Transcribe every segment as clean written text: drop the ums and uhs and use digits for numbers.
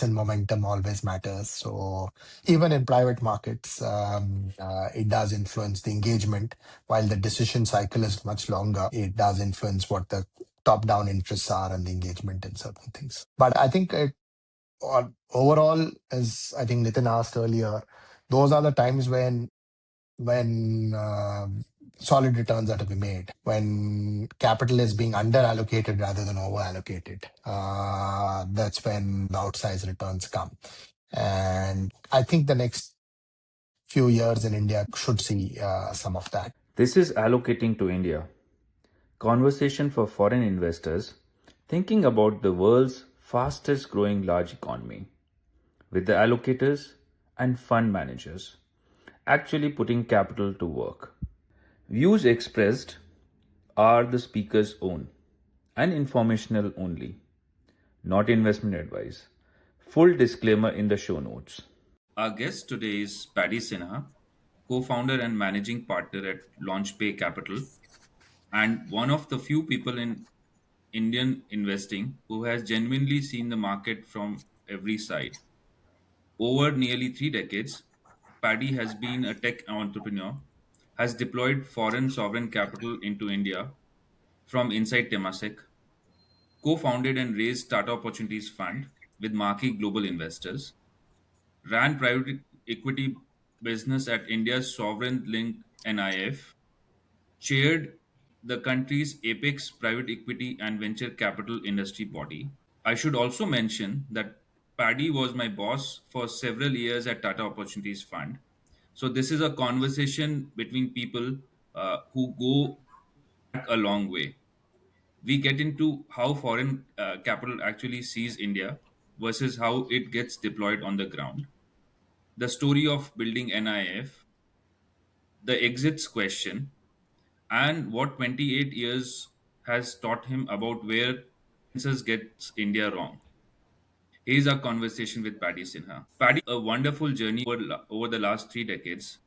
recent momentum always matters. So even in private markets, it does influence the engagement. While the decision cycle is much longer, it does influence what the top-down interests are and the engagement in certain things. But I think overall, as I think Nitin asked earlier, those are the times when solid returns are to be made, when capital is being under allocated rather than over allocated. That's when the outsized returns come. And I think the next few years in India should see some of that. This is allocating to India. Conversation for foreign investors thinking about the world's fastest growing large economy, with the allocators and fund managers actually putting capital to work. Views expressed are the speaker's own and informational only, not investment advice. Full disclaimer in the show notes. Our guest today is Paddy Sinha, co founder and managing partner at LaunchBay Capital, and one of the few people in Indian investing who has genuinely seen the market from every side. Over nearly 3 decades, Paddy has been a tech entrepreneur, has deployed foreign sovereign capital into India from inside Temasek, co founded and raised Tata Opportunities Fund with marquee global investors, ran private equity business at India's sovereign linked NIIF, chaired the country's apex private equity and venture capital industry body. I should also mention that Paddy was my boss for several years at Tata Opportunities Fund. So this is a conversation between people who go back a long way. We get into how foreign capital actually sees India versus how it gets deployed on the ground, the story of building NIF, the exits question, and what 28 years has taught him about where census gets India wrong. Here's our conversation with Paddy Sinha. Paddy, a wonderful journey over the last 3 decades.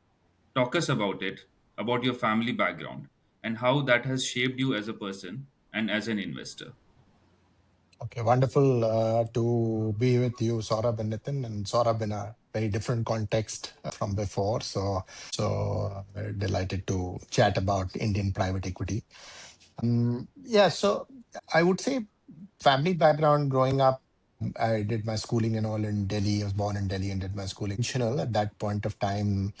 Talk us about it, about your family background, and how that has shaped you as a person and as an investor. Okay, wonderful to be with you, Saurabh and Nitin, and Saurabh in a very different context from before. So very delighted to chat about Indian private equity. Yeah, so I would say family background growing up, I did my schooling and all in Delhi. I was born in Delhi and did my schooling. At that point of time,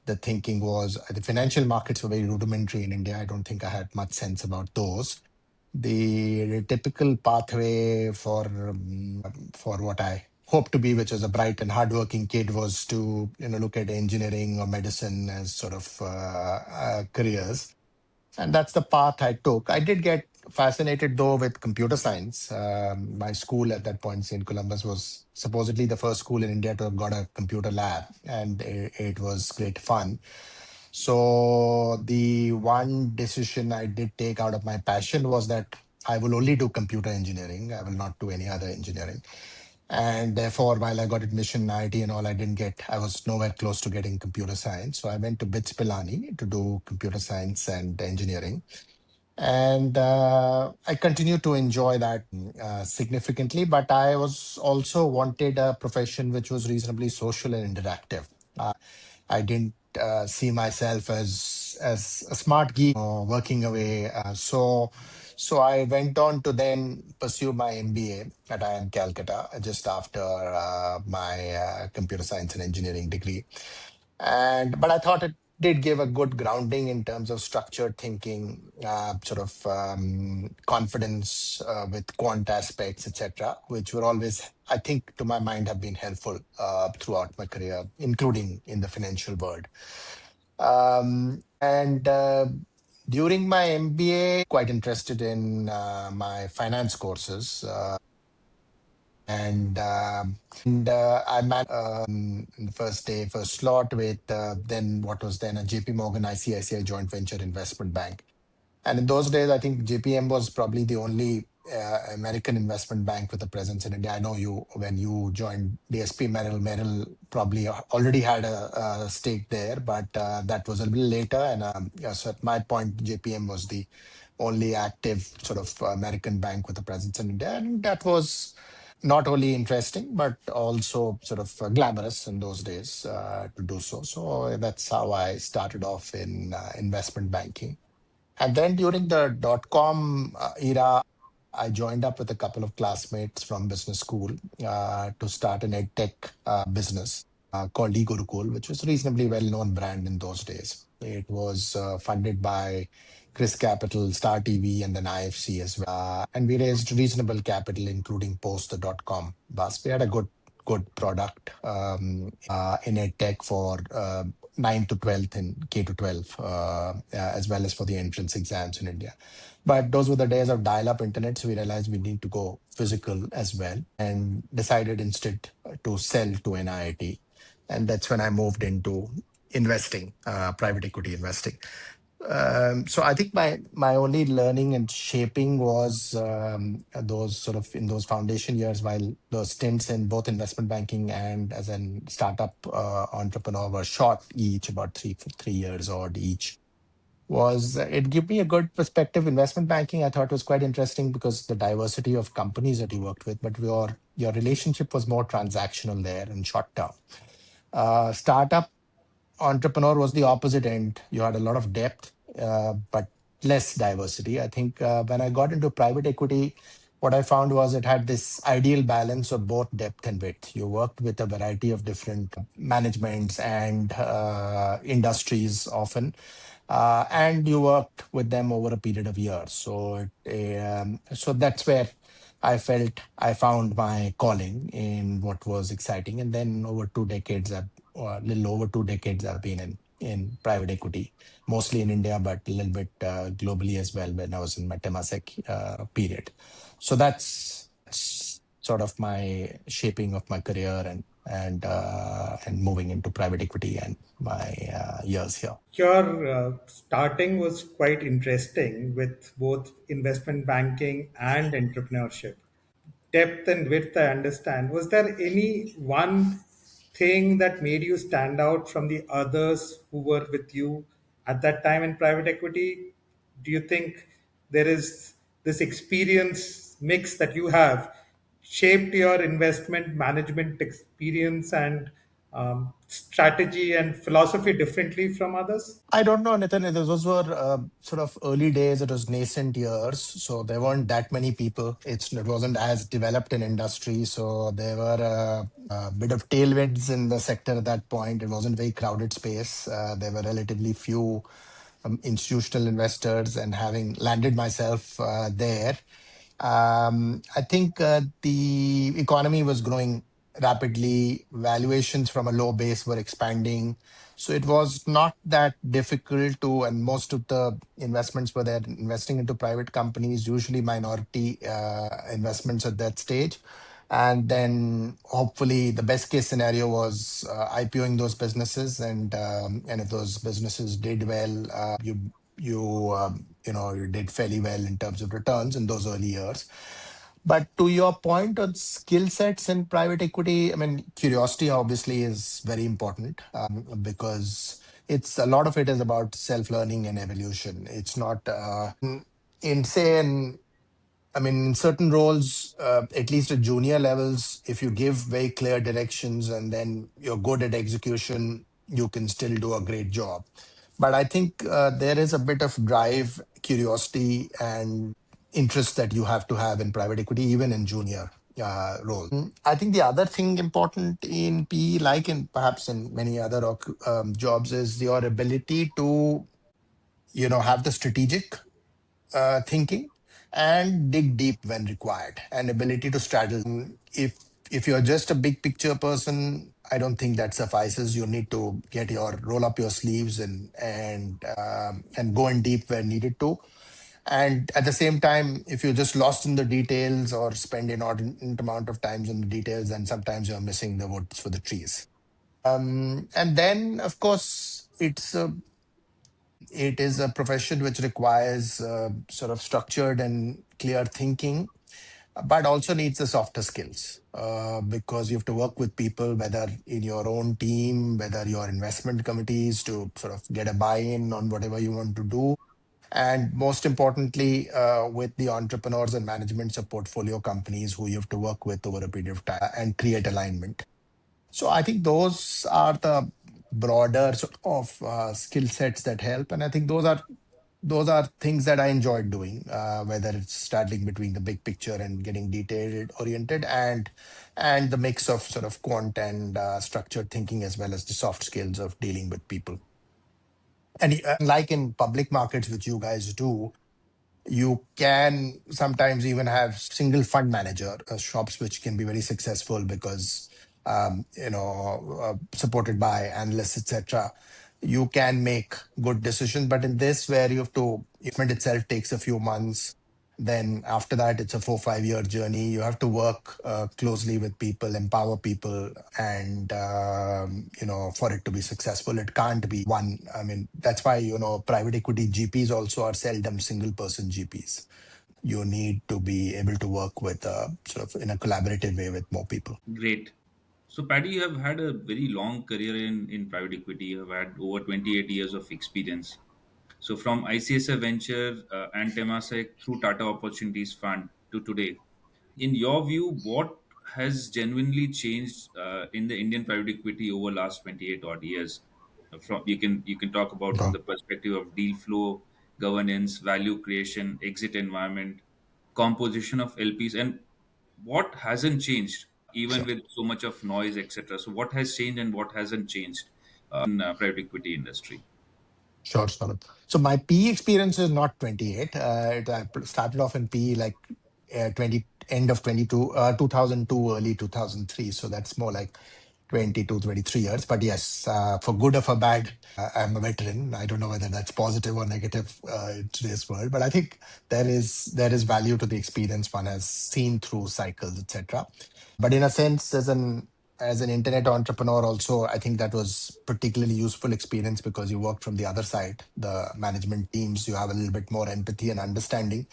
the thinking was the financial markets were very rudimentary in India. I don't think I had much sense about those. The typical pathway for what I hope to be, which was a bright and hardworking kid, was to look at engineering or medicine as sort of careers, and that's the path I took. I did get fascinated though with computer science. My school at that point, St. Columbus, was supposedly the first school in India to have got a computer lab, and it was great fun. So the one decision I did take out of my passion was that I will only do computer engineering. I will not do any other engineering. And therefore, while I got admission in IT and all, I was nowhere close to getting computer science. So I went to BITS Pilani to do computer science and engineering. And I continued to enjoy that significantly, but I was also wanted a profession which was reasonably social and interactive. I didn't see myself as a smart geek working away. So I went on to then pursue my MBA at IIM Calcutta just after my computer science and engineering degree. But I thought it did give a good grounding in terms of structured thinking, sort of confidence with quant aspects, etc., which were always, I think, to my mind, have been helpful throughout my career, including in the financial world. And during my MBA, quite interested in my finance courses. And I managed in the first slot with then what was then a JP Morgan ICICI joint venture investment bank. And in those days, I think JPM was probably the only American investment bank with a presence in India. I know when you joined DSP, Merrill probably already had a stake there, but that was a little later. And so at my point, JPM was the only active sort of American bank with a presence in India. And that was not only interesting but also sort of glamorous in those days to do so. So that's how I started off in investment banking. And then during the dot com era, I joined up with a couple of classmates from business school to start an ed tech business called eGurukul, which was a reasonably well known brand in those days. It was funded by Chris Capital, Star TV, and then IFC as well. And we raised reasonable capital, including post the dot com bust. We had a good product in ed tech for 9 to 12th and K to 12, as well as for the entrance exams in India. But those were the days of dial up internet. So we realized we need to go physical as well and decided instead to sell to NIIT. And that's when I moved into investing, private equity investing. So I think my only learning and shaping was those sort of in those foundation years, while those stints in both investment banking and as an startup entrepreneur were short each, about 3 years odd each. Was it gave me a good perspective. Investment banking I thought was quite interesting because the diversity of companies that you worked with, but your relationship was more transactional there and short term. Startup entrepreneur was the opposite end. You had a lot of depth, but less diversity. I think when I got into private equity, what I found was it had this ideal balance of both depth and width. You worked with a variety of different managements and industries often, and you worked with them over a period of years. So that's where I felt I found my calling in what was exciting. And then over 2 decades, or a little over 2 decades, I've been in private equity, mostly in India, but a little bit globally as well when I was in my Temasek period. So that's sort of my shaping of my career and moving into private equity and my years here. Your starting was quite interesting with both investment banking and entrepreneurship. Depth and width, I understand. Was there any one thing that made you stand out from the others who were with you at that time in private equity? Do you think there is this experience mix that you have shaped your investment management experience and strategy and philosophy differently from others? I don't know, Nathan. Those were sort of early days. It was nascent years, so there weren't that many people. It wasn't as developed an industry, so there were a bit of tailwinds in the sector at that point. It wasn't a very crowded space. There were relatively few institutional investors, and having landed myself there, I think the economy was growing rapidly. Valuations from a low base were expanding. So it was not that difficult to, and most of the investments were there investing into private companies, usually minority investments at that stage. And then hopefully the best case scenario was IPOing those businesses, and if those businesses did well, you did fairly well in terms of returns in those early years. But to your point on skill sets in private equity, I mean, curiosity obviously is very important because it's a lot of it is about self-learning and evolution. It's not in say in I mean, in certain roles, at least at junior levels, if you give very clear directions and then you're good at execution, you can still do a great job. But I think there is a bit of drive, curiosity, and interest that you have to have in private equity, even in junior roles. I think the other thing important in PE, like in perhaps in many other jobs, is your ability to, have the strategic thinking and dig deep when required, and ability to straddle. If you're just a big picture person, I don't think that suffices. You need to roll up your sleeves and go in deep where needed to. And at the same time, if you're just lost in the details or spend inordinate amount of times in the details, then sometimes you're missing the woods for the trees. And then, of course, it is a profession which requires sort of structured and clear thinking, but also needs the softer skills because you have to work with people, whether in your own team, whether your investment committees, to sort of get a buy in on whatever you want to do. And most importantly, with the entrepreneurs and managements of portfolio companies who you have to work with over a period of time and create alignment. So I think those are the broader sort of skill sets that help, and I think those are things that I enjoyed doing, whether it's straddling between the big picture and getting detailed oriented, and the mix of sort of quant and structured thinking, as well as the soft skills of dealing with people. And like in public markets, which you guys do, you can sometimes even have single fund manager shops, which can be very successful because supported by analysts, etc. You can make good decisions, but in this, where you have to, investment itself takes a few months, then after that it's a 4 5 year journey. You have to work closely with people, empower people, and for it to be successful, it can't be one. I mean, that's why private equity GPs also are seldom single person GPs. You need to be able to work with sort of in a collaborative way with more people. Great. So, Paddy, you have had a very long career in private equity. You have had over 28 years of experience. So, from ICSA Venture and Temasek through Tata Opportunities Fund to today, in your view, what has genuinely changed in the Indian private equity over last 28 odd years? From you can talk about from Okay. the perspective of deal flow, governance, value creation, exit environment, composition of LPs, and what hasn't changed even Sure. with so much of noise, etc. So, what has changed and what hasn't changed in private equity industry? Sure, Saurabh. So my PE experience is not 28. I started off in PE like 20, end of 22, 2002, early 2003. So that's more like 22, 23 years. But yes, for good or for bad, I'm a veteran. I don't know whether that's positive or negative in today's world, but I think there is value to the experience one has seen through cycles, etc. But in a sense, as an internet entrepreneur also, I think that was particularly useful experience because you worked from the other side, the management teams. You have a little bit more empathy and understanding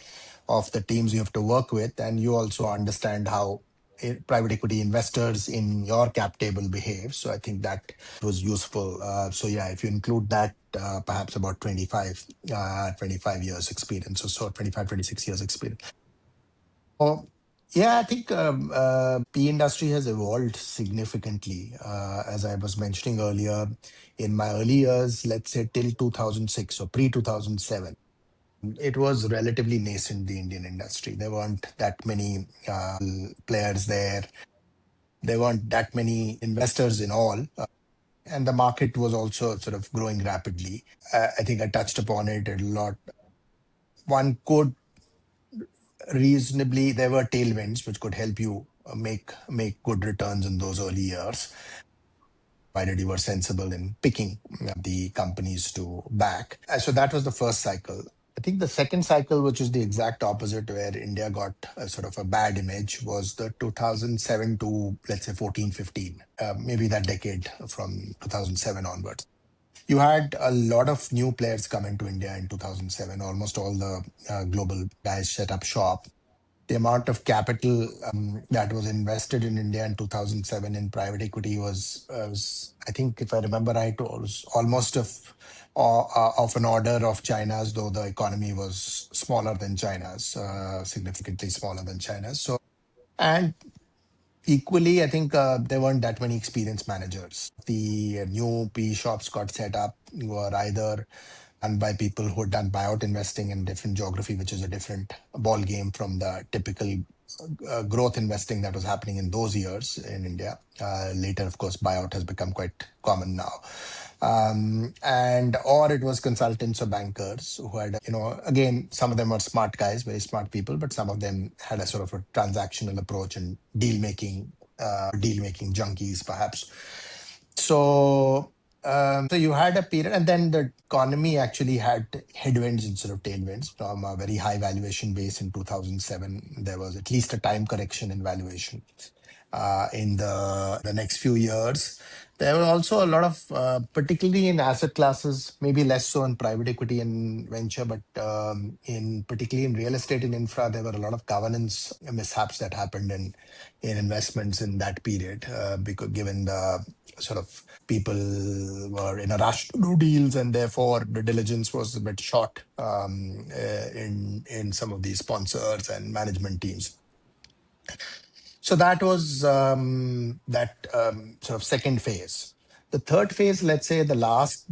of the teams you have to work with, and you also understand how private equity investors in your cap table behave. So I think that was useful. So yeah, if you include that, perhaps about 25 years experience or so, 25, 26 years experience. Oh, yeah, I think PE industry has evolved significantly. As I was mentioning earlier, in my early years, let's say till 2006 or pre 2007, it was relatively nascent, the Indian industry. There weren't that many players there. There weren't that many investors in all. And the market was also sort of growing rapidly. I think I touched upon it a lot. One could reasonably, there were tailwinds which could help you make good returns in those early years, provided you were sensible in picking the companies to back. So that was the first cycle. I think the second cycle, which is the exact opposite, where India got a sort of a bad image, was the 2007 to, let's say, 14, 15, maybe that decade from 2007 onwards. You had a lot of new players come into India in 2007. Almost all the global guys set up shop. The amount of capital that was invested in India in 2007 in private equity was, I think, if I remember right, was almost of an order of China's, though the economy was smaller than China's, significantly smaller than China's. So, and equally, I think there weren't that many experienced managers. The new PE shops got set up were either done by people who had done buyout investing in different geography, which is a different ball game from the typical growth investing that was happening in those years in India. Later, of course, buyout has become quite common now. And or it was consultants or bankers who had, again, some of them were smart guys, very smart people, but some of them had a sort of a transactional approach and deal making junkies, perhaps. So you had a period, and then the economy actually had headwinds instead of tailwinds from a very high valuation base in 2007. There was at least a time correction in valuation. in the next few years. There were also a lot of, particularly in asset classes, maybe less so in private equity and venture, but in particularly in real estate and infra, there were a lot of governance mishaps that happened in investments in that period, because given the sort of people were in a rush to do deals, and therefore the diligence was a bit short in some of these sponsors and management teams. So that was that sort of second phase. The third phase, let's say the last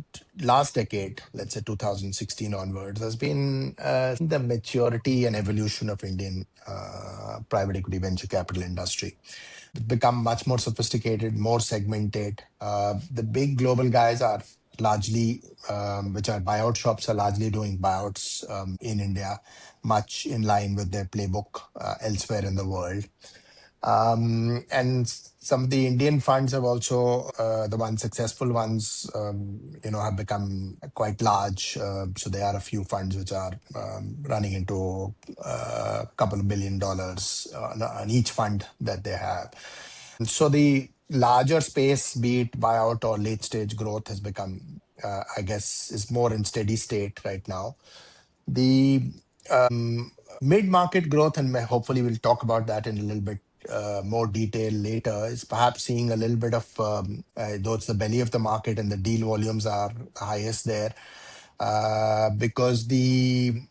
decade, let's say 2016 onwards, has been the maturity and evolution of Indian private equity venture capital industry. It's become much more sophisticated, more segmented. The big global guys are largely, which are buyout shops, are largely doing buyouts in India, much in line with their playbook elsewhere in the world. And some of the Indian funds have also, the one successful ones, have become quite large. So there are a few funds which are running into a couple of $1 billion on each fund that they have. So the larger space, be it buyout or late stage growth, has become, I guess, is more in steady state right now. The mid-market growth, and hopefully we'll talk about that in a little bit more detail later, is perhaps seeing a little bit of, though it's the belly of the market and the deal volumes are highest there, because the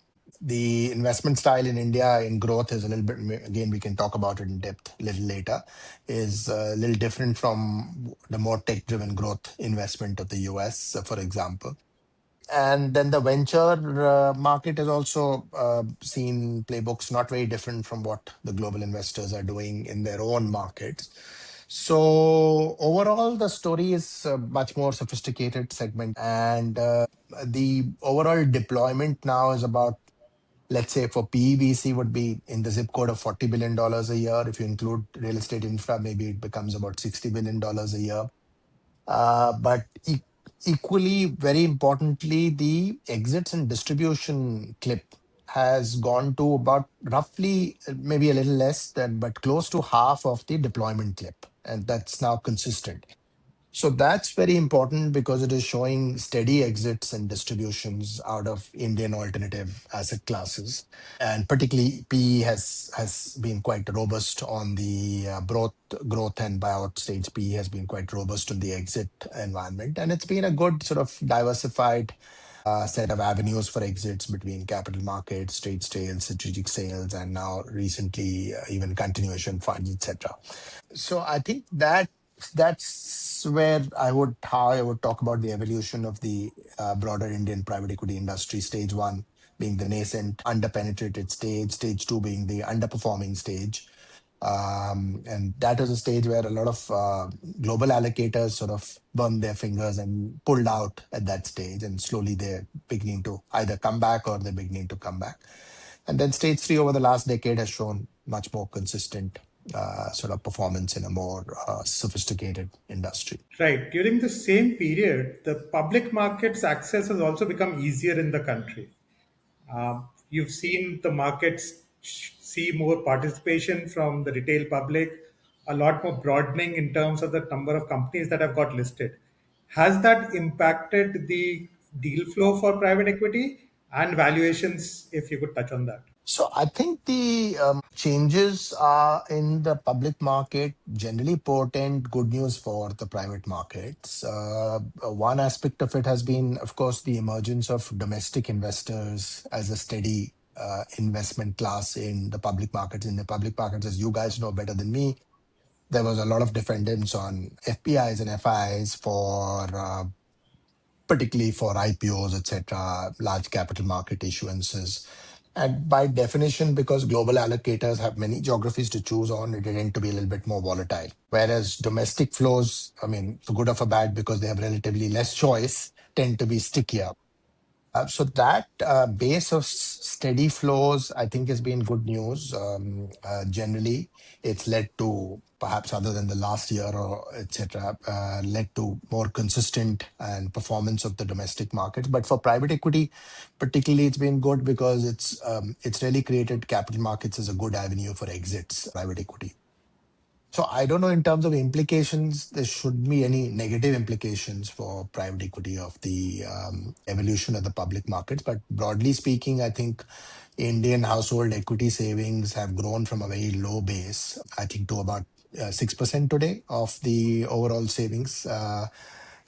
investment style in India in growth is a little bit, again, we can talk about it in depth a little later, is a little different from the more tech-driven growth investment of the US, for example. And then the venture market has also seen playbooks not very different from what the global investors are doing in their own markets. So overall, the story is much more sophisticated segment, and the overall deployment now is about, let's say, for PEVC would be in the zip code of $40 billion a year. If you include real estate infra, maybe it becomes about $60 billion a year. But equally, very importantly, the exits and distribution clip has gone to about roughly, maybe a little less than, but close to half of the deployment clip. And that's now consistent. So that's very important because it is showing steady exits and distributions out of Indian alternative asset classes. And particularly PE has been quite robust on the growth and buyout stage. PE has been quite robust in the exit environment. And it's been a good sort of diversified set of avenues for exits between capital markets, straight sales, strategic sales, and now recently even continuation funds, etc. So I think that's where how I would talk about the evolution of the broader Indian private equity industry. Stage one being the nascent, underpenetrated stage. Stage two being the underperforming stage. And that is a stage where a lot of global allocators sort of burned their fingers and pulled out at that stage, and slowly they're beginning to either come back or they're beginning to come back. And then stage three over the last decade has shown much more consistent sort of performance in a more sophisticated industry. Right. During the same period, the public markets access has also become easier in the country. You've seen the markets see more participation from the retail public, a lot more broadening in terms of the number of companies that have got listed. Has that impacted the deal flow for private equity and valuations, if you could touch on that? So I think the changes in the public market generally portend good news for the private markets. One aspect of it has been, of course, the emergence of domestic investors as a steady investment class in the public markets. In the public markets, as you guys know better than me, there was a lot of dependence on FPIs and FIs for particularly for IPOs, etc., large capital market issuances. And by definition, because global allocators have many geographies to choose on, it tend to be a little bit more volatile. Whereas domestic flows, I mean, for good or for bad, because they have relatively less choice, tend to be stickier. So that base of steady flows, I think, has been good news. Generally, it's led to, perhaps other than the last year or etc., led to more consistent and performance of the domestic markets. But for private equity, particularly, it's been good because it's really created capital markets as a good avenue for exits, private equity. So I don't know in terms of implications, there should be any negative implications for private equity of the evolution of the public markets. But broadly speaking, I think Indian household equity savings have grown from a very low base, I think, to about 6% today of the overall savings,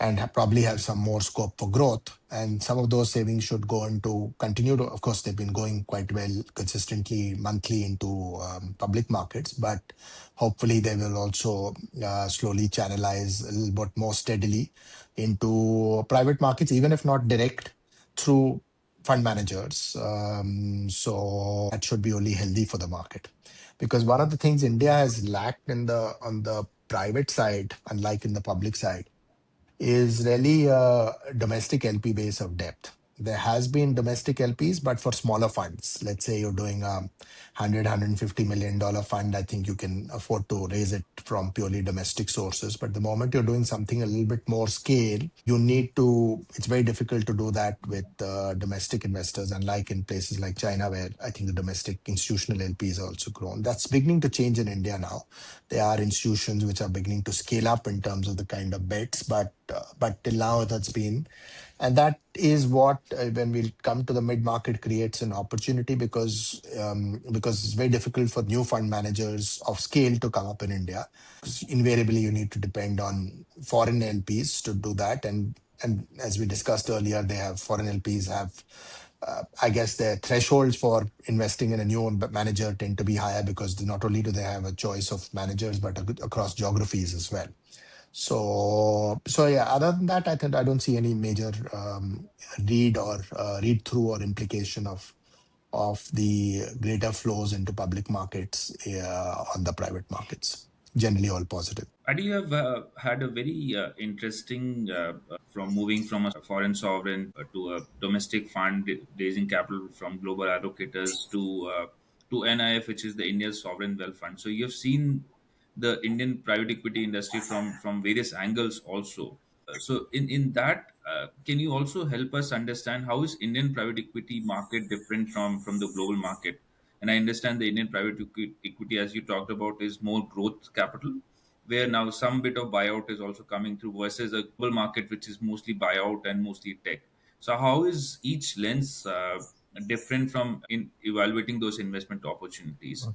and probably have some more scope for growth. And some of those savings should go into continue to, of course, they've been going quite well consistently monthly into public markets, but hopefully they will also slowly channelize a little bit more steadily into private markets, even if not direct through fund managers. So that should be only healthy for the market. Because one of the things India has lacked on the private side, unlike in the public side, is really a domestic LP base of depth. There has been domestic LPs, but for smaller funds. Let's say you're doing a $150 million fund, I think you can afford to raise it from purely domestic sources. But the moment you're doing something a little bit more scale, you need to, it's very difficult to do that with domestic investors, unlike in places like China, where I think the domestic institutional LPs are also grown. That's beginning to change in India now. There are institutions which are beginning to scale up in terms of the kind of bets, but till now that's been, and that is what when we come to the mid market creates an opportunity because it's very difficult for new fund managers of scale to come up in India. Because invariably you need to depend on foreign LPs to do that, and as we discussed earlier, they have foreign LPs have I guess their thresholds for investing in a new manager tend to be higher because not only do they have a choice of managers, but across geographies as well. So yeah. Other than that, I think I don't see any major read through or implication of the greater flows into public markets on the private markets. Generally, all positive. Adi, you have had a very interesting from moving from a foreign sovereign to a domestic fund, raising capital from global allocators to NIF, which is the India's sovereign wealth fund. So you have seen the Indian private equity industry from various angles also. So in that, can you also help us understand how is Indian private equity market different from the global market? And I understand the Indian private equity, as you talked about, is more growth capital, where now some bit of buyout is also coming through versus a global market which is mostly buyout and mostly tech. So how is each lens different from in evaluating those investment opportunities?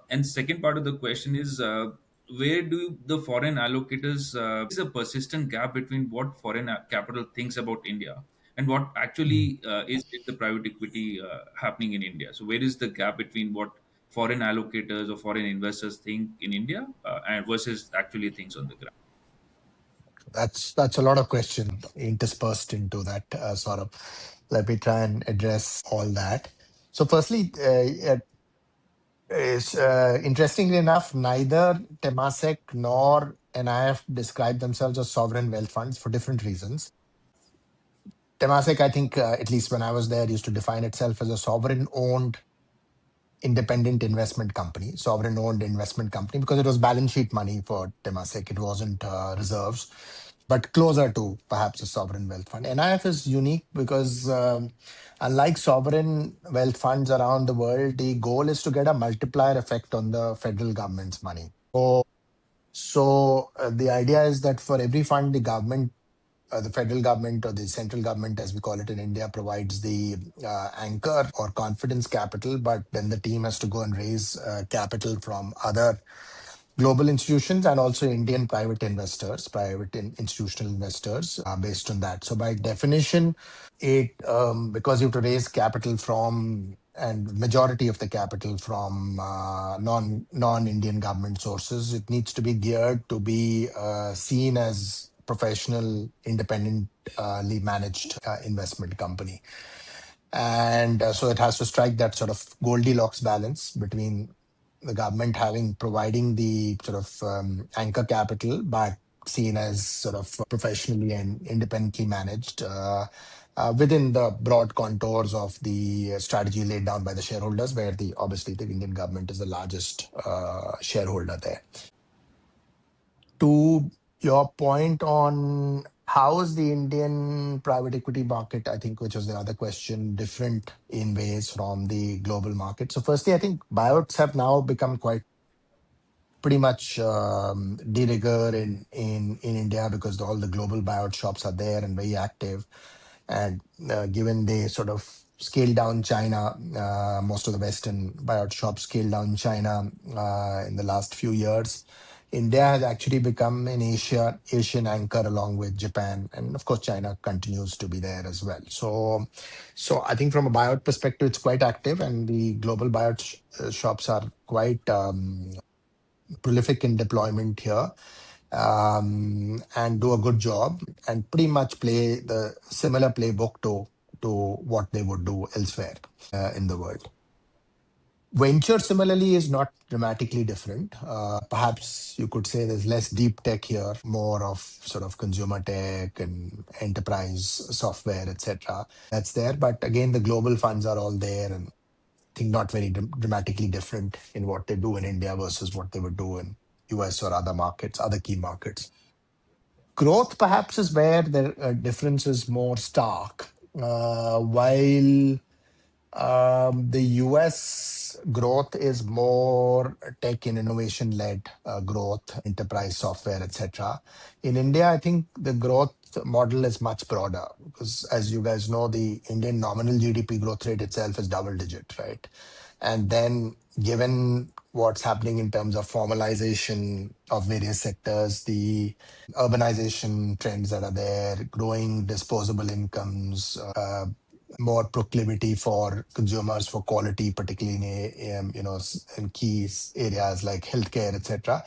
And second part of the question is, where do the foreign allocators is a persistent gap between what foreign capital thinks about India and what actually is in the private equity happening in India? So where is the gap between what foreign allocators or foreign investors think in India and versus actually things on the ground? That's a lot of questions interspersed into that, sort of. Let me try and address all that. So, firstly, interestingly enough, neither Temasek nor NIF describe themselves as sovereign wealth funds for different reasons. Temasek, I think, at least when I was there, used to define itself as a sovereign-owned independent investment company, sovereign-owned investment company, because it was balance sheet money for Temasek. It wasn't reserves, but closer to perhaps a sovereign wealth fund. NIF is unique because unlike sovereign wealth funds around the world, the goal is to get a multiplier effect on the federal government's money. So the idea is that for every fund, the government, the federal government or the central government, as we call it in India, provides the anchor or confidence capital, but then the team has to go and raise capital from other global institutions and also Indian private investors, institutional investors, based on that. So by definition, it because you have to raise capital from and majority of the capital from non-Indian government sources, it needs to be geared to be seen as professional, independently managed investment company. And so it has to strike that sort of Goldilocks balance between the government providing the sort of anchor capital, but seen as sort of professionally and independently managed within the broad contours of the strategy laid down by the shareholders, where obviously the Indian government is the largest shareholder there. To your point on how is the Indian private equity market, I think, which was the other question, different in ways from the global market. So firstly, I think buyouts have now become quite pretty much de rigueur in India because all the global buyout shops are there and very active. And given they sort of scaled down China, most of the Western buyout shops scaled down China in the last few years. India has actually become an Asian anchor along with Japan, and of course China continues to be there as well. So I think from a buyout perspective, it's quite active, and the global buyout shops are quite prolific in deployment here, and do a good job and pretty much play the similar playbook to what they would do elsewhere in the world. Venture similarly is not dramatically different. Perhaps you could say there's less deep tech here, more of sort of consumer tech and enterprise software, etc. That's there. But again, the global funds are all there, and I think not very dramatically different in what they do in India versus what they would do in US or other markets, other key markets. Growth perhaps is where the difference is more stark. While the US growth is more tech and innovation led growth, enterprise software, etc. In India, I think the growth model is much broader because, as you guys know, the Indian nominal GDP growth rate itself is double digit, right? And then, given what's happening in terms of formalization of various sectors, the urbanization trends that are there, growing disposable incomes, more proclivity for consumers for quality, particularly in key areas like healthcare, etc.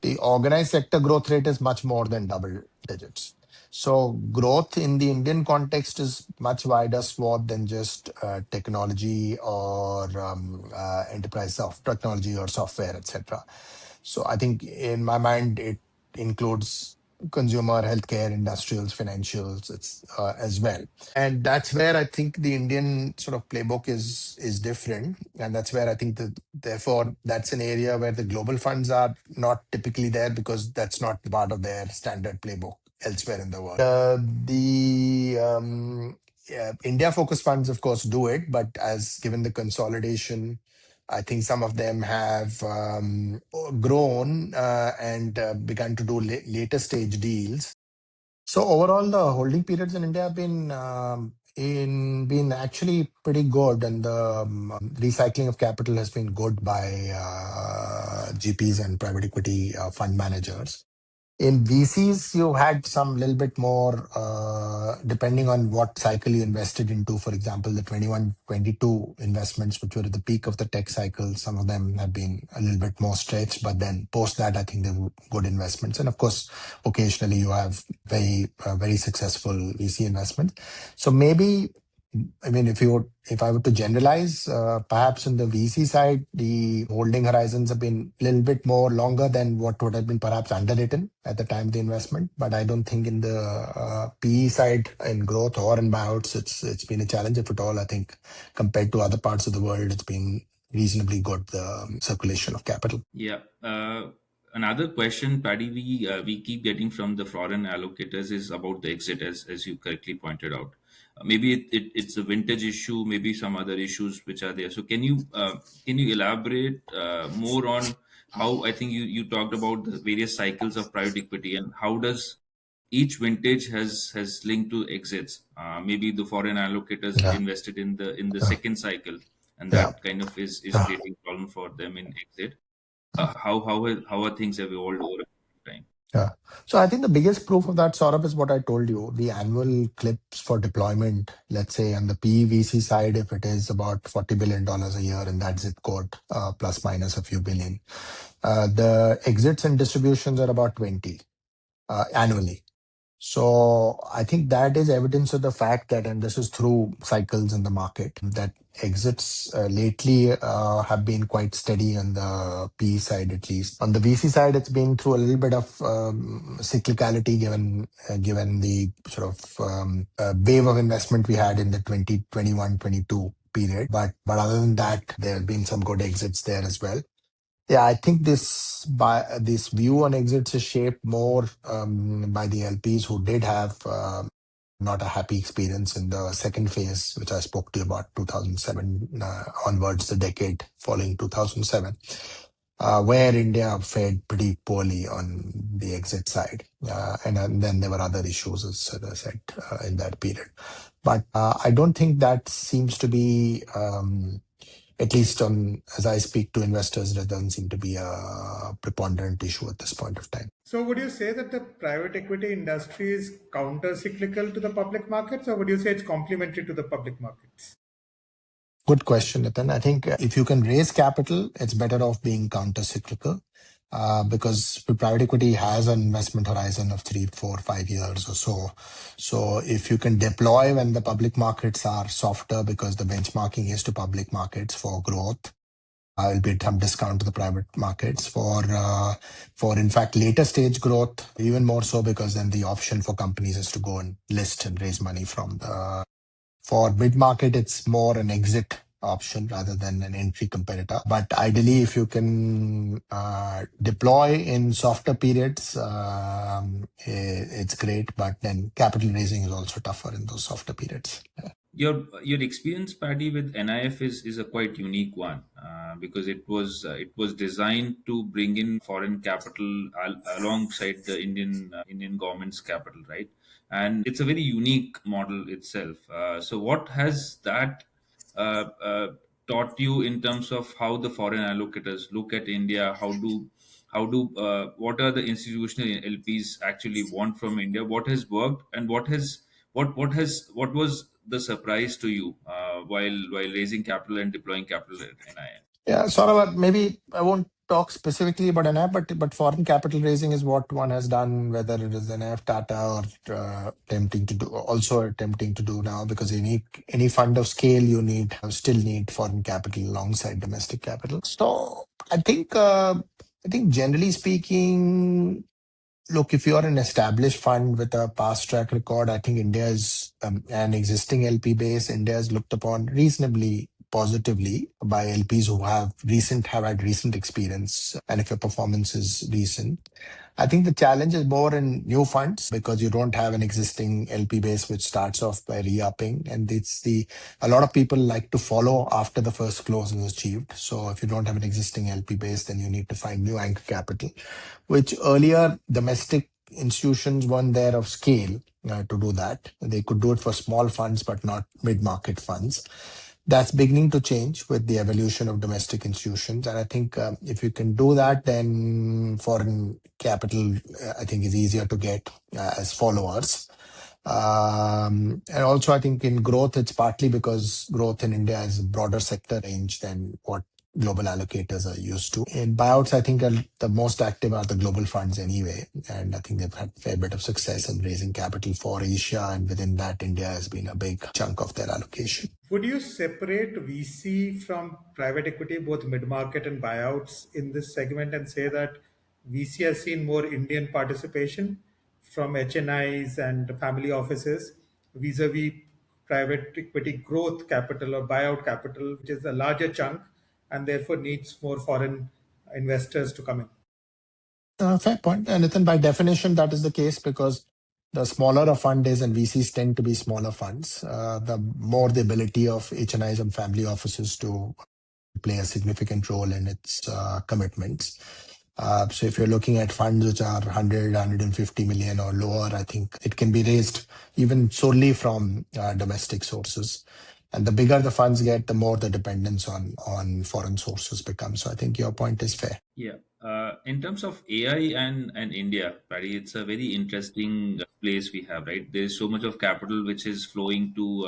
The organized sector growth rate is much more than double digits. So growth in the Indian context is much wider swath than just technology or enterprise technology or software, etc. So I think in my mind it includes consumer, healthcare, industrials, financials, it's as well. And that's where I think the Indian sort of playbook is different, and that's where I think that therefore that's an area where the global funds are not typically there because that's not part of their standard playbook elsewhere in the world. The India focused funds, of course, do it, but as given the consolidation, I think some of them have grown and begun to do later stage deals. So overall, the holding periods in India have been actually pretty good, and the recycling of capital has been good by GPs and private equity fund managers. In VCs, you had some little bit more, depending on what cycle you invested into. For example, the 21-22 investments, which were at the peak of the tech cycle, some of them have been a little bit more stretched. But then post that, I think they were good investments. And of course, occasionally you have very successful VC investments. So maybe, I mean, if I were to generalize, perhaps in the VC side, the holding horizons have been a little bit more longer than what would have been perhaps underwritten at the time of the investment. But I don't think in the PE side, in growth or in buyouts, it's been a challenge. If at all, I think compared to other parts of the world, it's been reasonably good, the circulation of capital. Yeah. Another question, Paddy, we keep getting from the foreign allocators is about the exit, as you correctly pointed out. Maybe it's a vintage issue, maybe some other issues which are there. So can you elaborate more on how I think you talked about the various cycles of private equity and how does each vintage has linked to exits? Maybe the foreign allocators Yeah, invested in the yeah, second cycle, and yeah, that kind of is yeah. creating problem for them in exit. How are things have evolved over time? Yeah. So I think the biggest proof of that, Saurabh, is what I told you. The annual clips for deployment, let's say on the PEVC side, if it is about $40 billion a year in that zip code, plus minus a few billion, the exits and distributions are about 20 annually. So I think that is evidence of the fact that, and this is through cycles in the market, that exits lately have been quite steady on the PE side, at least. On the VC side, it's been through a little bit of cyclicality, given the sort of wave of investment we had in the 2021-22 period. But other than that, there have been some good exits there as well. Yeah, I think this view on exits is shaped more by the LPs who did have not a happy experience in the second phase, which I spoke to you about 2007 onwards, the decade following 2007. where India fared pretty poorly on the exit side. And then there were other issues, as I said, in that period. But I don't think that seems to be, at least as I speak to investors, there doesn't seem to be a preponderant issue at this point of time. So, would you say that the private equity industry is counter cyclical to the public markets, or would you say it's complementary to the public markets? Good question, Nitin. I think if you can raise capital, it's better off being counter-cyclical because private equity has an investment horizon of 3, 4, 5 years or so. So if you can deploy when the public markets are softer because the benchmarking is to public markets for growth, will be some discount to the private markets for in fact later stage growth, even more so because then the option for companies is to go and list and raise money from the. For mid-market, it's more an exit option rather than an entry competitor. But ideally, if you can deploy in softer periods, it's great. But then capital raising is also tougher in those softer periods. Your experience, Paddy, with NIF is a quite unique one because it was designed to bring in foreign capital alongside the Indian government's capital, right? And it's a very unique model itself. So, what has that uh, uh, taught you in terms of how the foreign allocators look at India? What are the institutional LPs actually want from India? What has worked and what was the surprise to you while raising capital and deploying capital at NIIF? Yeah, sort of. Maybe I won't talk specifically about NIIF, but foreign capital raising is what one has done, whether it is NIIF, Tata, or attempting to do now, because any fund of scale still need foreign capital alongside domestic capital. So I think generally speaking, look, if you're an established fund with a past track record, I think India is an existing LP base. India is looked upon reasonably positively by LPs who have had recent experience, and if your performance is recent. I think the challenge is more in new funds because you don't have an existing LP base which starts off by re-upping, and a lot of people like to follow after the first close is achieved. So if you don't have an existing LP base, then you need to find new anchor capital, which earlier domestic institutions weren't there of scale to do that. They could do it for small funds, but not mid-market funds. That's beginning to change with the evolution of domestic institutions. And I think if you can do that, then foreign capital, I think, is easier to get as followers. And also, I think in growth, it's partly because growth in India is a broader sector range than what global allocators are used to. In buyouts, I think the most active are the global funds anyway. And I think they've had a fair bit of success in raising capital for Asia. And within that, India has been a big chunk of their allocation. Would you separate VC from private equity, both mid market and buyouts, in this segment and say that VC has seen more Indian participation from HNIs and family offices vis a vis private equity growth capital or buyout capital, which is a larger chunk and therefore needs more foreign investors to come in? Fair point. And Nathan, by definition, that is the case because the smaller a fund is, and VCs tend to be smaller funds, the more the ability of HNIs and family offices to play a significant role in its commitments. So if you're looking at funds which are 100, 150 million or lower, I think it can be raised even solely from domestic sources. And the bigger the funds get, the more the dependence on foreign sources becomes. So I think your point is fair. Yeah. In terms of AI and India, Paddy, it's a very interesting place we have, right? There's so much of capital which is flowing to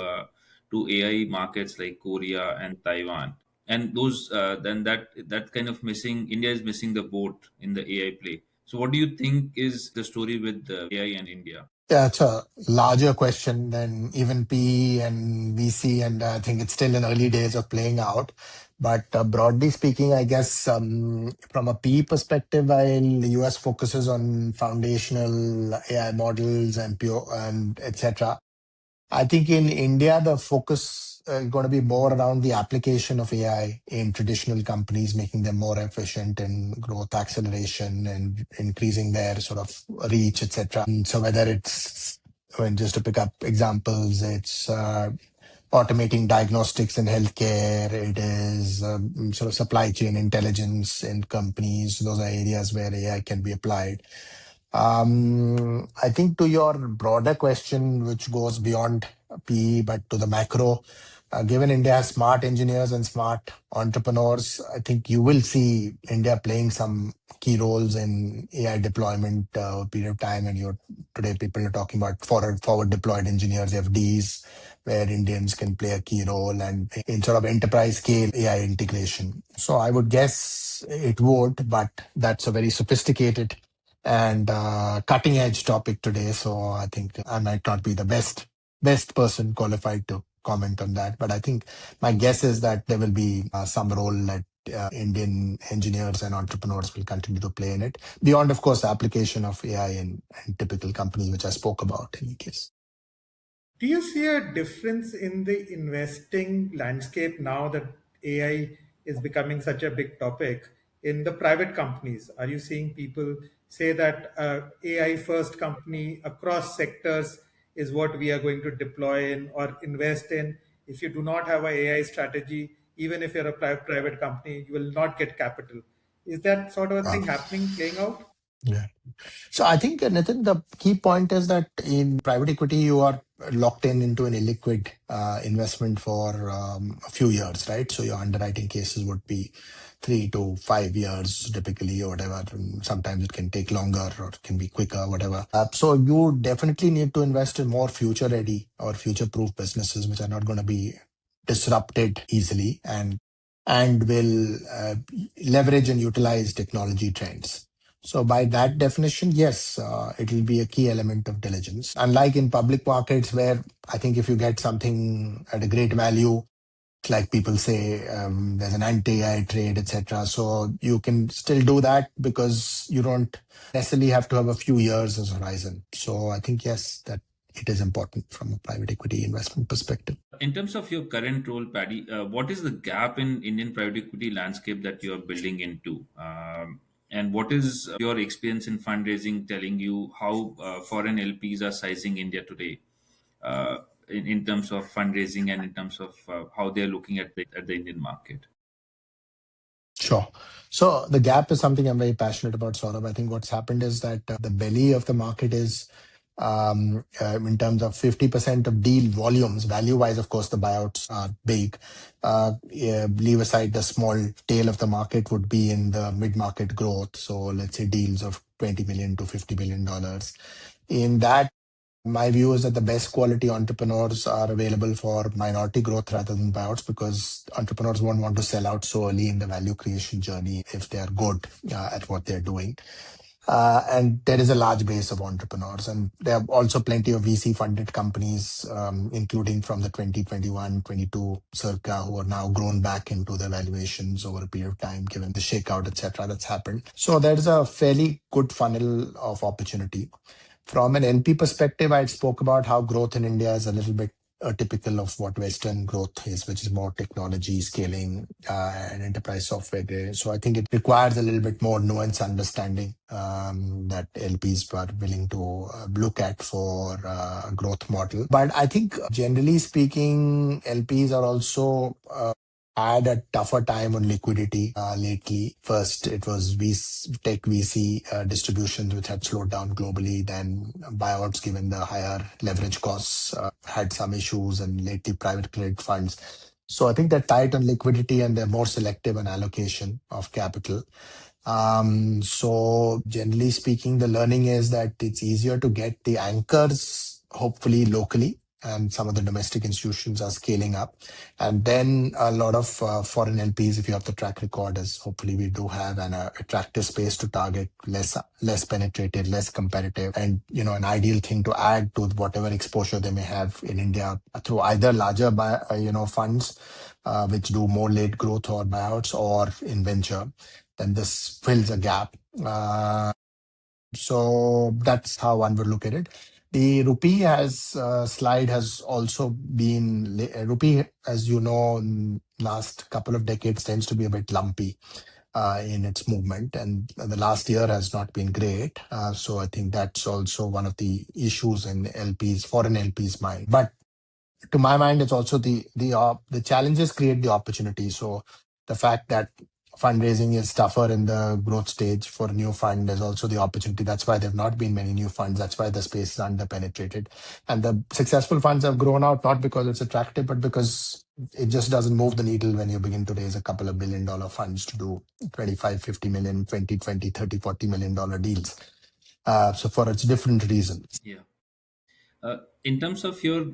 AI markets like Korea and Taiwan, and those then that kind of missing. India is missing the boat in the AI play. So, what do you think is the story with AI and India? Yeah, it's a larger question than even PE and VC, and I think it's still in early days of playing out. But broadly speaking, I guess from a PE perspective, while the US focuses on foundational AI models and pure and etc., I think in India, the focus is going to be more around the application of AI in traditional companies, making them more efficient in growth acceleration and increasing their sort of reach, etc. So whether it's, I mean, just to pick up examples, it's automating diagnostics in healthcare. It is sort of supply chain intelligence in companies. Those are areas where AI can be applied. I think to your broader question, which goes beyond PE, but to the macro, given India has smart engineers and smart entrepreneurs, I think you will see India playing some key roles in AI deployment over a period of time. And today people are talking about forward deployed engineers, FDs, where Indians can play a key role and in sort of enterprise scale AI integration. So I would guess it would, but that's a very sophisticated and cutting edge topic today. So I think I might not be the best person qualified to comment on that. But I think my guess is that there will be some role that Indian engineers and entrepreneurs will continue to play in it, beyond, of course, the application of AI in typical companies, which I spoke about in any case. Do you see a difference in the investing landscape now that AI is becoming such a big topic in the private companies? Are you seeing people say that AI first company across sectors is what we are going to deploy in or invest in? If you do not have a AI strategy, even if you're a private company, you will not get capital. Is that sort of a Wow. thing happening, playing out? Yeah. So I think, Nitin, the key point is that in private equity, you are locked into an illiquid investment for a few years, right? So your underwriting cases would be 3 to 5 years typically, or whatever. And sometimes it can take longer or it can be quicker, whatever. So you definitely need to invest in more future ready or future proof businesses, which are not going to be disrupted easily and will leverage and utilize technology trends. So by that definition, yes, it will be a key element of diligence. Unlike in public markets, where I think if you get something at a great value, like people say, there's an anti-AI trade, etc. So you can still do that because you don't necessarily have to have a few years as a horizon. So I think, yes, that it is important from a private equity investment perspective. In terms of your current role, Paddy, what is the gap in Indian private equity landscape that you are building into? And what is your experience in fundraising telling you how foreign LPs are sizing India today in terms of fundraising and in terms of how they're looking at the Indian market? Sure. So the gap is something I'm very passionate about, Saurabh. I think what's happened is that the belly of the market is in terms of 50% of deal volumes, value wise, of course, the buyouts are big. Yeah, leave aside the small tail of the market would be in the mid market growth. So let's say deals of $20 million to $50 million. In that, my view is that the best quality entrepreneurs are available for minority growth rather than buyouts because entrepreneurs won't want to sell out so early in the value creation journey if they are good at what they're doing. And there is a large base of entrepreneurs, and there are also plenty of VC funded companies, including from the 2021 22 circa, who are now grown back into the valuations over a period of time, given the shakeout, etc., that's happened. So there's a fairly good funnel of opportunity. From an LP perspective, I spoke about how growth in India is a little bit typical of what Western growth is, which is more technology scaling and enterprise software. So I think it requires a little bit more nuanced understanding that LPs are willing to look at for a growth model. But I think generally speaking, LPs are also had a tougher time on liquidity lately. First, it was tech VC distributions, which had slowed down globally. Then buyouts, given the higher leverage costs, had some issues, and lately private credit funds. So I think they're tight on liquidity and they're more selective on allocation of capital. So generally speaking, the learning is that it's easier to get the anchors, hopefully locally, and some of the domestic institutions are scaling up. And then a lot of foreign LPs, if you have the track record, as hopefully we do have, and an attractive space to target, less penetrated, less competitive, and an ideal thing to add to whatever exposure they may have in India through either larger funds, which do more late growth or buyouts, or in venture. Then this fills a gap. So that's how one would look at it. The rupee slide has also been rupee, as you know, in last couple of decades tends to be a bit lumpy in its movement, and the last year has not been great. So I think that's also one of the issues in foreign LPs' mind. But to my mind, it's also the challenges create the opportunity. So the fact that fundraising is tougher in the growth stage for a new fund is also the opportunity. That's why there have not been many new funds. That's why the space is underpenetrated. And the successful funds have grown out not because it's attractive, but because it just doesn't move the needle when you begin to raise a couple of $1 billion funds to do 25, 50 million, 20, 20, 30, $40 million deals. So for its different reasons. Yeah. In terms of your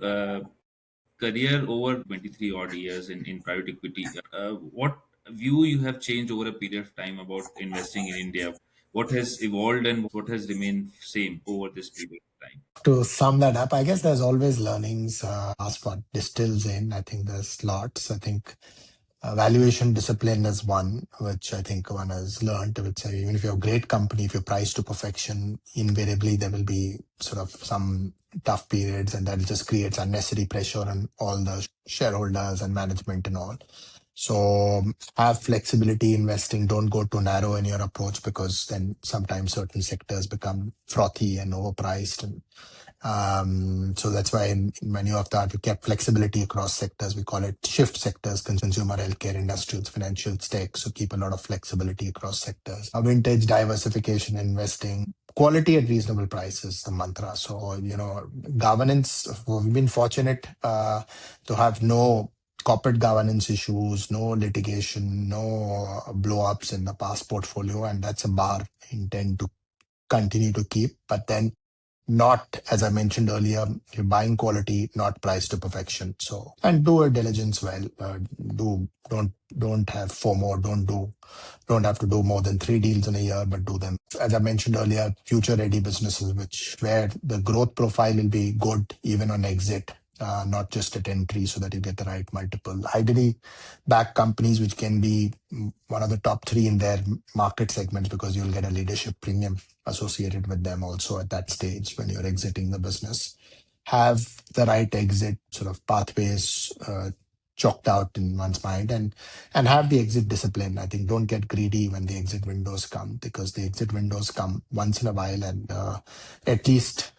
career over 23 odd years in private equity, what view you have changed over a period of time about investing in India? What has evolved and what has remained same over this period of time? To sum that up, I guess there's always learnings. Ask what distills in. I think there's lots. I think valuation discipline is one, which I think one has learned. I would say even if you're a great company, if you're priced to perfection, invariably there will be sort of some tough periods, and that just creates unnecessary pressure on all the shareholders and management and all. So have flexibility investing. Don't go too narrow in your approach, because then sometimes certain sectors become frothy and overpriced. And so that's why in many of that we kept flexibility across sectors. We call it shift sectors: consumer, healthcare, industrials, financial, tech. So keep a lot of flexibility across sectors. A vintage diversification investing, quality at reasonable prices, the mantra. So, governance, we've been fortunate to have no corporate governance issues, no litigation, no blow ups in the past portfolio. And that's a bar I intend to continue to keep. But then not, as I mentioned earlier, you're buying quality, not price to perfection. So, and do a diligence well. Don't have FOMO. Don't have to do more than 3 deals in a year, but do them. As I mentioned earlier, future ready businesses, where the growth profile will be good even on exit, not just at entry, so that you get the right multiple. Ideally, back companies which can be one of the top 3 in their market segments, because you'll get a leadership premium associated with them also at that stage when you're exiting the business. Have the right exit sort of pathways chalked out in one's mind, and have the exit discipline. I think don't get greedy when the exit windows come, because the exit windows come once in a while, and at least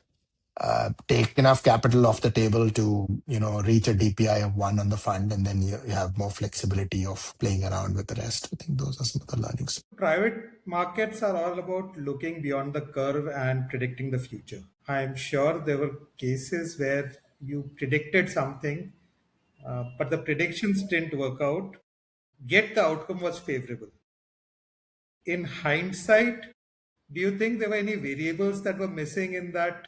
take enough capital off the table to reach a DPI of 1 on the fund, and then you have more flexibility of playing around with the rest. I think those are some of the learnings. Private markets are all about looking beyond the curve and predicting the future. I'm sure there were cases where you predicted something, but the predictions didn't work out, yet the outcome was favorable. In hindsight, do you think there were any variables that were missing in that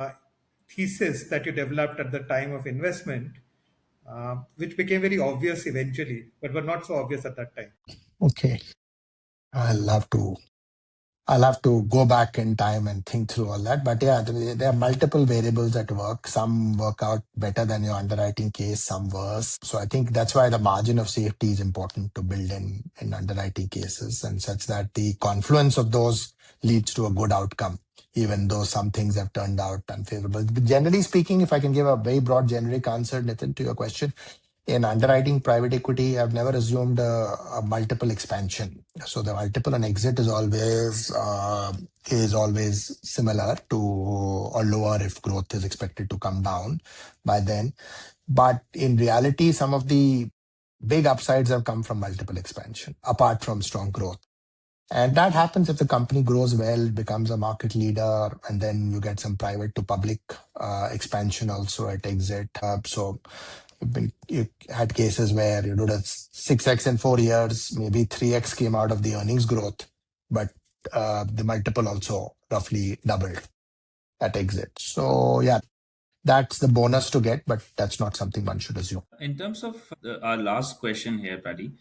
thesis that you developed at the time of investment, which became very obvious eventually, but were not so obvious at that time? Okay, I'll have to go back in time and think through all that. But yeah, there are multiple variables at work. Some work out better than your underwriting case, some worse. So I think that's why the margin of safety is important to build in underwriting cases, and such that the confluence of those leads to a good outcome, even though some things have turned out unfavorable. But generally speaking, if I can give a very broad generic answer, Nitin, to your question, in underwriting private equity, I've never assumed a multiple expansion. So the multiple on exit is always similar to or lower if growth is expected to come down by then. But in reality, some of the big upsides have come from multiple expansion, apart from strong growth. And that happens if the company grows well, becomes a market leader, and then you get some private to public expansion also at exit. So you had cases where you did a 6x in 4 years, maybe 3x came out of the earnings growth, but the multiple also roughly doubled at exit. So yeah, that's the bonus to get, but that's not something one should assume. In terms of our last question here, Paddy,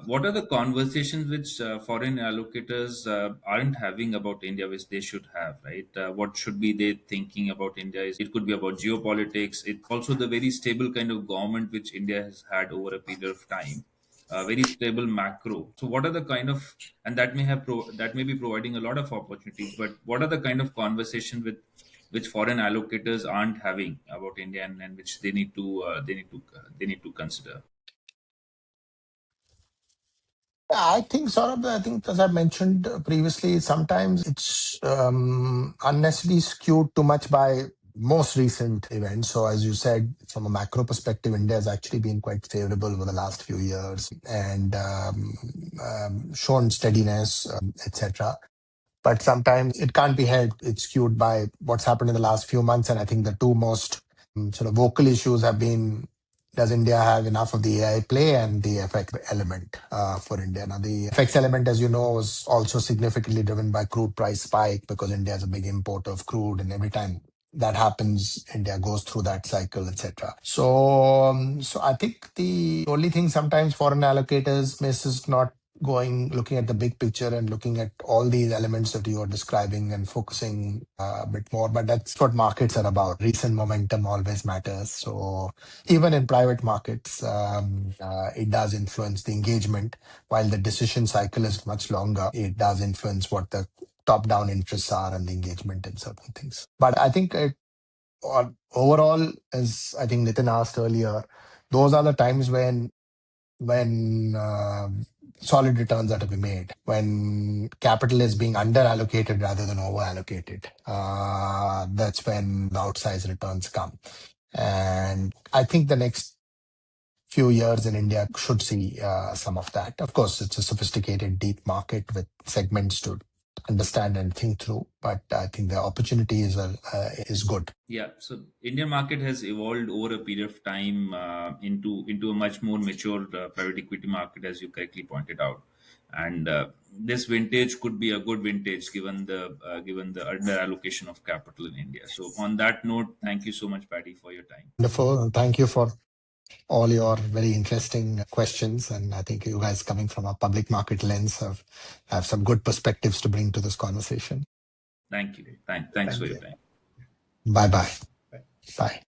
what are the conversations which foreign allocators aren't having about India, which they should have, right? What should be they thinking about India? It could be about geopolitics. It's also the very stable kind of government which India has had over a period of time. Very stable macro. So, what are the kind of, and that that may be providing a lot of opportunities, but what are the kind of conversation with which foreign allocators aren't having about India, and which they need to consider. I think, Saurabh, I think as I mentioned previously, sometimes it's unnecessarily skewed too much by most recent events. So as you said, from a macro perspective, India has actually been quite favorable over the last few years and shown steadiness, etc. But sometimes it can't be helped. It's skewed by what's happened in the last few months. And I think the two most sort of vocal issues have been, does India have enough of the AI play and the FX element for India? Now, the FX element, as you know, was also significantly driven by crude price spike because India is a big importer of crude, and every time that happens, India goes through that cycle, etc. So I think the only thing sometimes foreign allocators miss is not looking at the big picture and looking at all these elements that you are describing and focusing a bit more. But that's what markets are about. Recent momentum always matters. So even in private markets, it does influence the engagement. While the decision cycle is much longer, it does influence what the top-down interests are and the engagement in certain things. But I think overall, as I think Nitin asked earlier, those are the times when solid returns are to be made, when capital is being under allocated rather than over allocated. That's when the outsized returns come. And I think the next few years in India should see some of that. Of course, it's a sophisticated, deep market with segments to understand and think through, but I think the opportunity is good. Yeah, so Indian market has evolved over a period of time into a much more mature private equity market, as you correctly pointed out, and this vintage could be a good vintage given the under allocation of capital in India. So on that note, thank you so much, Paddy, for your time. Wonderful. Thank you for all your very interesting questions. And I think you guys, coming from a public market lens, have some good perspectives to bring to this conversation. Thank you. Thanks Thank for your you. time. Bye bye. Bye. Bye.